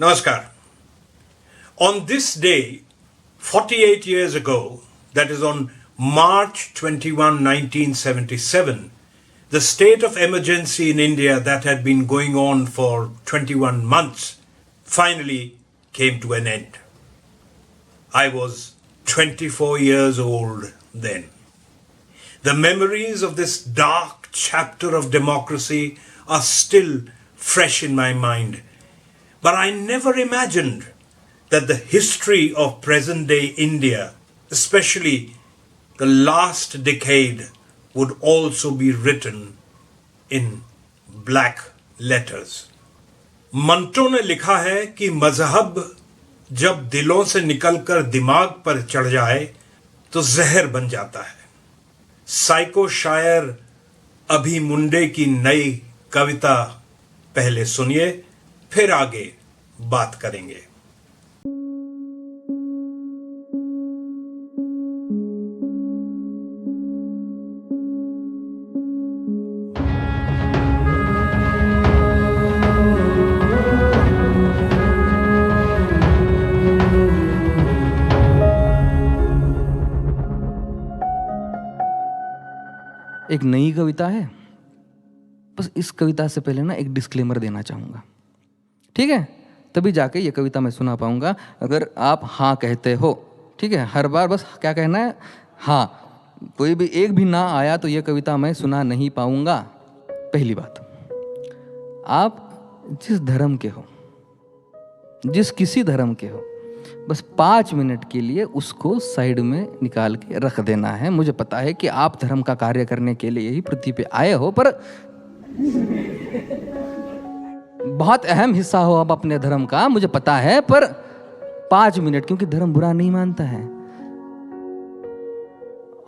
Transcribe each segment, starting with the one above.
Namaskar. On this day, 48 years ago, that is on March 21, 1977, the state of emergency in India that had been going on for 21 months finally came to an end. I was 24 years old then. The memories of this dark chapter of democracy are still fresh in my mind. But I never imagined that the history of present-day India, especially the last decade, would also be written in black letters. Manto ने लिखा है कि मजहब जब दिलों से निकलकर दिमाग पर चढ़ जाए तो जहर बन जाता है. साइको शायर अभी मुंडे की नई कविता पहले सुनिए, फिर आगे बात करेंगे. एक नई कविता है. बस इस कविता से पहले ना एक डिस्क्लेमर देना चाहूँगा, ठीक है? तभी जाके ये कविता मैं सुना पाऊँगा अगर आप हाँ कहते हो, ठीक है? हर बार बस क्या कहना है? हाँ. कोई भी एक भी ना आया तो ये कविता मैं सुना नहीं पाऊँगा. पहली बात, आप जिस धर्म के हो, जिस किसी धर्म के हो, बस 5 मिनट के लिए उसको साइड में निकाल के रख देना है. मुझे पता है कि आप धर्म का कार्य करने के लिए ही पृथ्वी पे आए हो, पर बहुत अहम हिस्सा हो आप अपने धर्म का, मुझे पता है, पर 5 मिनट, क्योंकि धर्म बुरा नहीं मानता है.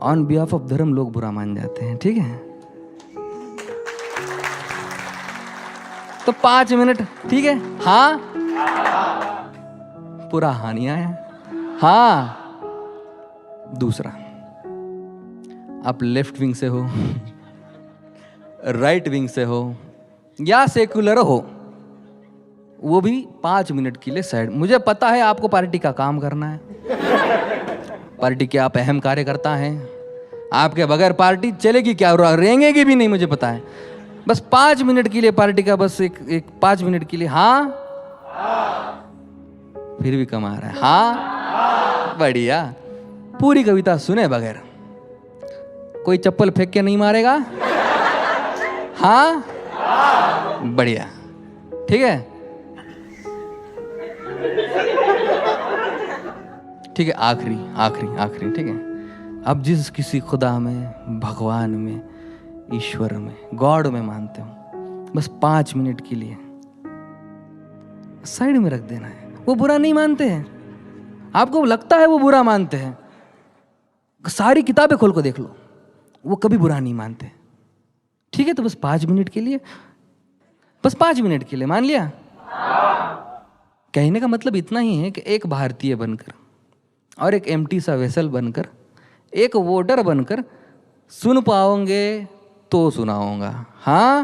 ऑन बिहाफ ऑफ धर्म लोग बुरा मान जाते हैं, ठीक है? तो 5 मिनट, ठीक है? हाँ, पूरा हाँ नहीं आया. हाँ. दूसरा, आप लेफ्ट विंग से हो, राइट विंग से हो या सेक्युलर हो, वो भी 5 मिनट के लिए साइड. मुझे पता है आपको पार्टी का काम करना है, पार्टी के आप अहम कार्यकर्ता हैं, आपके बगैर पार्टी चलेगी क्या, रेंगेगी भी नहीं, मुझे पता है. बस 5 मिनट के लिए पार्टी का, बस एक 5 मिनट के लिए हाँ. फिर भी कमा रहा है. हाँ, बढ़िया. पूरी कविता सुने बगैर कोई चप्पल फेंक के नहीं मारेगा. हाँ, बढ़िया, ठीक है? ठीक है, आखिरी आखिरी आखिरी, ठीक है? अब जिस किसी खुदा में, भगवान में, ईश्वर में, गॉड में मानते हो, बस 5 मिनट के लिए साइड में रख देना है. वो बुरा नहीं मानते हैं. आपको लगता है वो बुरा मानते हैं, सारी किताबें खोल को देख लो, वो कभी बुरा नहीं मानते, ठीक है? तो बस 5 मिनट के लिए, बस 5 मिनट के लिए मान लिया. कहने का मतलब इतना ही है कि एक भारतीय बनकर और एक एम्प्टी सा वेसल बनकर, एक वोटर बनकर सुन पाओगे तो सुनाऊंगा. हाँ,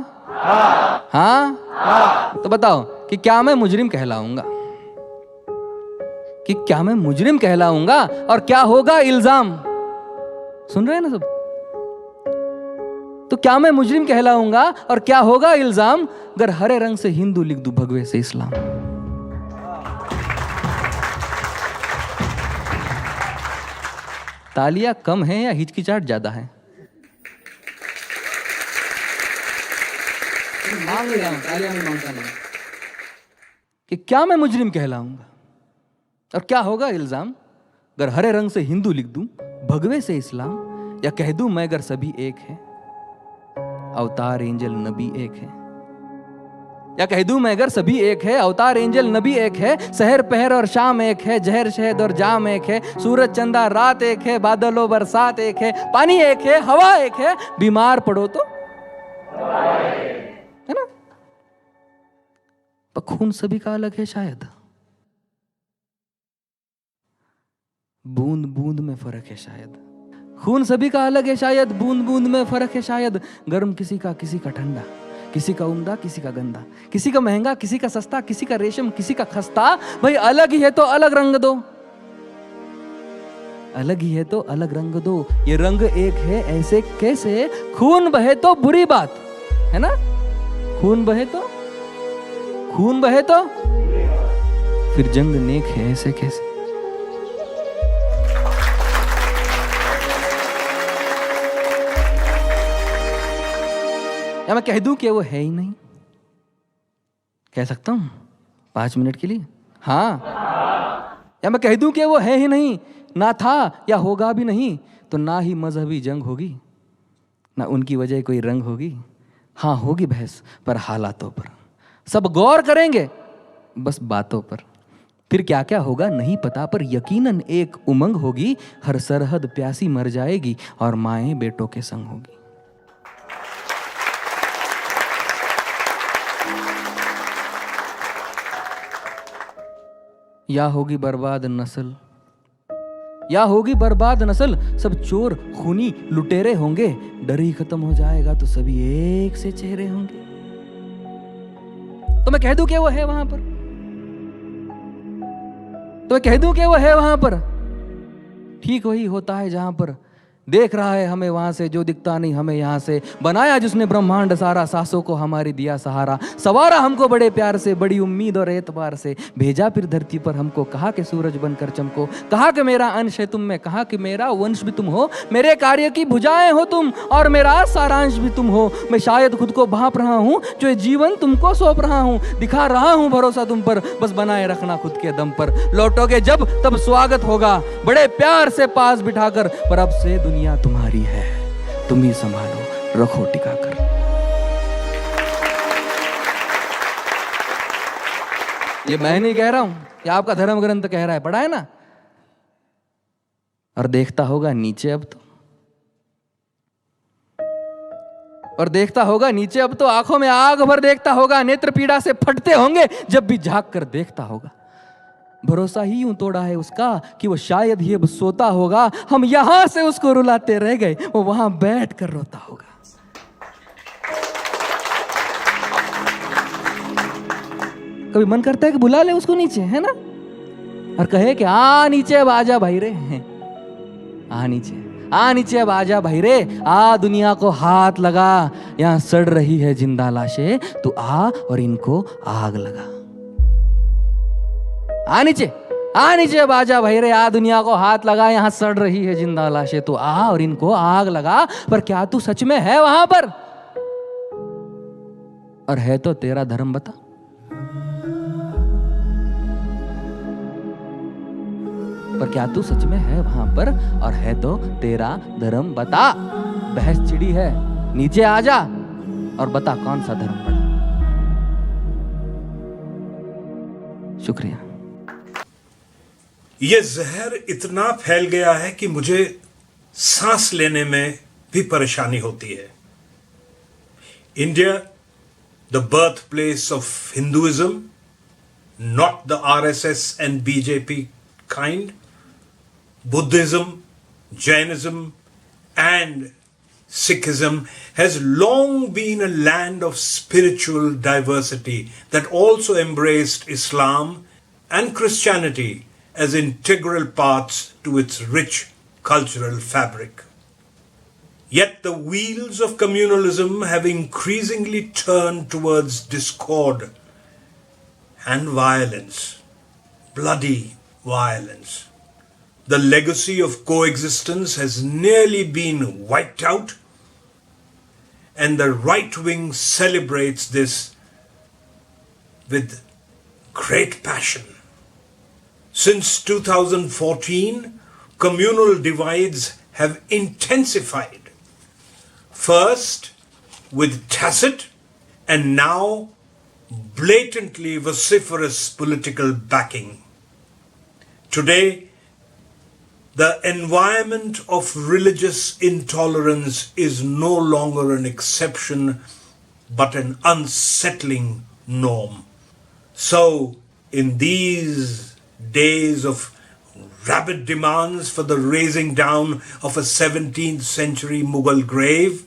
हाँ. तो बताओ कि क्या मैं मुजरिम कहलाऊंगा, कि क्या मैं मुजरिम कहलाऊंगा और क्या होगा इल्जाम? सुन रहे हैं ना सब? तो क्या मैं मुजरिम कहलाऊंगा और क्या होगा इल्जाम अगर हरे रंग से हिंदू लिख दूं, भगवे से इस्लाम? तालियां कम है या हिचकिचाहट ज्यादा है? मांग रहा हूं, तालियां नहीं मांगता नहीं. कि क्या मैं मुजरिम कहलाऊंगा और क्या होगा इल्जाम अगर हरे रंग से हिंदू लिख दूं, भगवे से इस्लाम, या कह दूं मैं अगर सभी एक है, अवतार एंजल नबी एक है, या कह दूं मैं अगर सभी एक है, अवतार एंजल नबी एक है, शहर पहर और शाम एक है, जहर शहद और जाम एक है, सूरज चंदा रात एक है, बादलों बरसात एक है, पानी एक है, हवा एक है, बीमार पड़ो तो है ना? पर खून सभी का अलग है शायद, बूंद बूंद में फर्क है शायद. खून सभी का अलग है शायद, बूंद बूंद में फर्क है शायद. गर्म किसी का ठंडा, किसी का उम्दा किसी का गंदा, किसी का महंगा किसी का सस्ता, किसी का रेशम किसी का खस्ता। भाई अलग ही है तो अलग रंग दो, अलग ही है तो अलग रंग दो। ये रंग एक है ऐसे कैसे, खून बहे तो बुरी बात है ना, खून बहे तो फिर जंग नेक है ऐसे कैसे। या मैं कह दूं कि वो है ही नहीं, कह सकता हूं 5 मिनट के लिए, हाँ। या मैं कह दूं कि वो है ही नहीं, ना था या होगा भी नहीं, तो ना ही मजहबी जंग होगी, ना उनकी वजह कोई रंग होगी। हाँ होगी बहस पर हालातों पर, सब गौर करेंगे बस बातों पर। फिर क्या क्या होगा नहीं पता, पर यकीनन एक उमंग होगी, हर सरहद प्यासी मर जाएगी और माएं बेटों के संग होगी। या होगी बर्बाद नस्ल, या होगी बर्बाद नस्ल, सब चोर खूनी लुटेरे होंगे, डर ही खत्म हो जाएगा तो सभी एक से चेहरे होंगे। तो मैं कह दूं कि वो है वहां पर, तो मैं कह दूं कि वो है वहां पर, ठीक वही होता है जहां पर देख रहा है हमें वहां से जो दिखता नहीं हमें यहाँ से। बनाया जिसने ब्रह्मांड सारा, सांसों को हमारी दिया सहारा, सवारा हमको बड़े प्यार से, बड़ी उम्मीद और एतबार से, भेजा फिर धरती पर हमको, कहा कि सूरज बनकर चमको, कहा कि मेरा अंश है तुम में, कहा कि मेरा वंश भी तुम हो, मेरे कार्य की भुजाएं हो तुम और मेरा सारांश भी तुम हो। मैं शायद खुद को भांप रहा हूँ जो ये जीवन तुमको सौंप रहा हूँ, दिखा रहा हूँ भरोसा तुम पर, बस बनाए रखना खुद के दम पर। लौटोगे जब तब स्वागत होगा बड़े प्यार से पास बिठाकर, पर अब से दुनिया तुम्हारी है, तुम ही संभालो रखो टिका कर। ये मैं नहीं कह रहा हूं, ये आपका धर्म ग्रंथ कह रहा है, पढ़ा है ना। और देखता होगा नीचे अब तो, और देखता होगा नीचे अब तो, आंखों में आग भर देखता होगा, नेत्र पीड़ा से फटते होंगे जब भी झांक कर देखता होगा। भरोसा ही यूं तोड़ा है उसका कि वो शायद ही अब सोता होगा, हम यहां से उसको रुलाते रह गए, वो वहां बैठ कर रोता होगा। कभी मन करता है कि बुला ले उसको नीचे, है ना, और कहे कि आ नीचे अब आजा भाई रे, आ नीचे अब आजा भाई रे, आ दुनिया को हाथ लगा, यहां सड़ रही है जिंदा लाशें, तू आ और इनको आग लगा। आ नीचे अब आजा भाई रे, आ दुनिया को हाथ लगा, यहां सड़ रही है जिंदा लाशें, तो आ और इनको आग लगा। पर क्या तू सच में है वहां पर, और है तो तेरा धर्म बता। पर क्या तू सच में है वहां पर, और है तो तेरा धर्म बता। बहस चिड़ी है, नीचे आजा और बता कौन सा धर्म पड़ा। शुक्रिया। ये जहर इतना फैल गया है कि मुझे सांस लेने में भी परेशानी होती है। India, the birth place of Hinduism, not the RSS and BJP kind, Buddhism, Jainism and Sikhism has long been a land of spiritual diversity that also embraced Islam and Christianity as integral parts to its rich cultural fabric. Yet the wheels of communalism have increasingly turned towards discord and violence, bloody violence. The legacy of coexistence has nearly been wiped out, and the right wing celebrates this with great passion. Since 2014, communal divides have intensified, first with tacit and now blatantly vociferous political backing. Today, the environment of religious intolerance is no longer an exception but an unsettling norm. So, in these days of rabid demands for the razing down of a 17th century Mughal grave,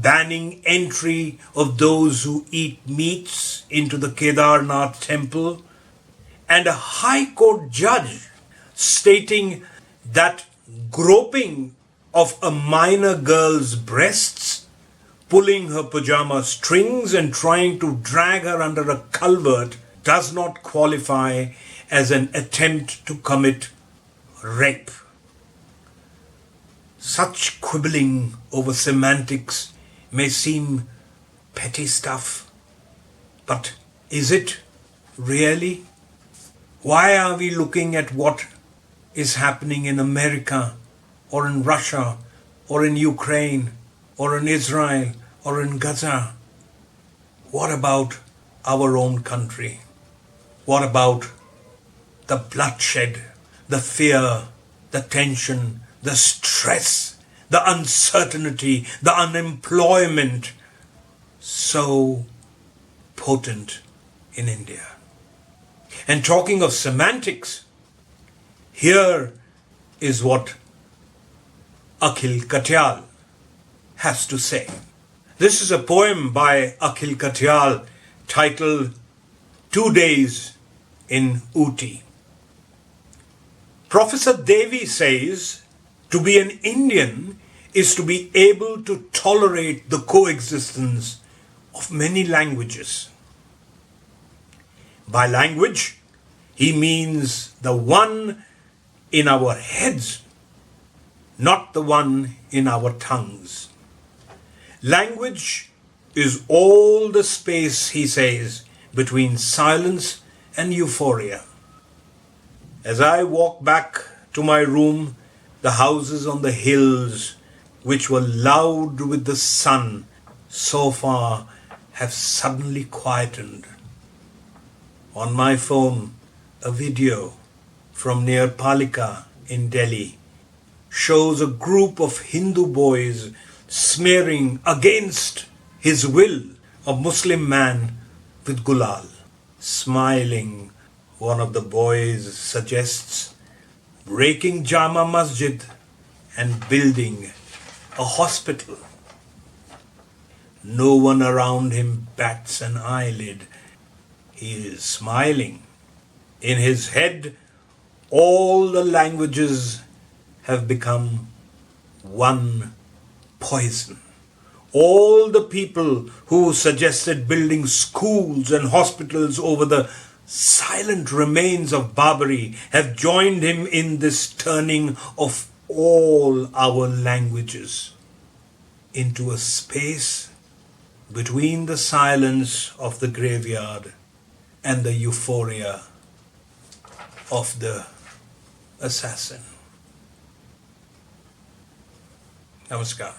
banning entry of those who eat meats into the Kedarnath temple, and a High Court judge stating that groping of a minor girl's breasts, pulling her pajama strings and trying to drag her under a culvert does not qualify as an attempt to commit rape. Such quibbling over semantics may seem petty stuff, but is it really? Why are we looking at what is happening in America or in Russia or in Ukraine or in Israel or in Gaza? What about our own country? What about the bloodshed, the fear, the tension, the stress, the uncertainty, the unemployment so potent in India? And talking of semantics, here is what Akhil Katyal has to say. This is a poem by Akhil Katyal titled 2 Days in Ooty. Professor Devi says, to be an Indian is to be able to tolerate the coexistence of many languages. By language, he means the one in our heads, not the one in our tongues. Language is all the space, he says, between silence and euphoria. As I walk back to my room, the houses on the hills, which were loud with the sun, so far have suddenly quietened. On my phone, a video from near Palika in Delhi shows a group of Hindu boys smearing against his will a Muslim man with gulal. Smiling, one of the boys suggests breaking Jama Masjid and building a hospital. No one around him bats an eyelid. He is smiling. In his head, all the languages have become one poison. All the people who suggested building schools and hospitals over the silent remains of Babari have joined him in this turning of all our languages into a space between the silence of the graveyard and the euphoria of the assassin. Namaskar.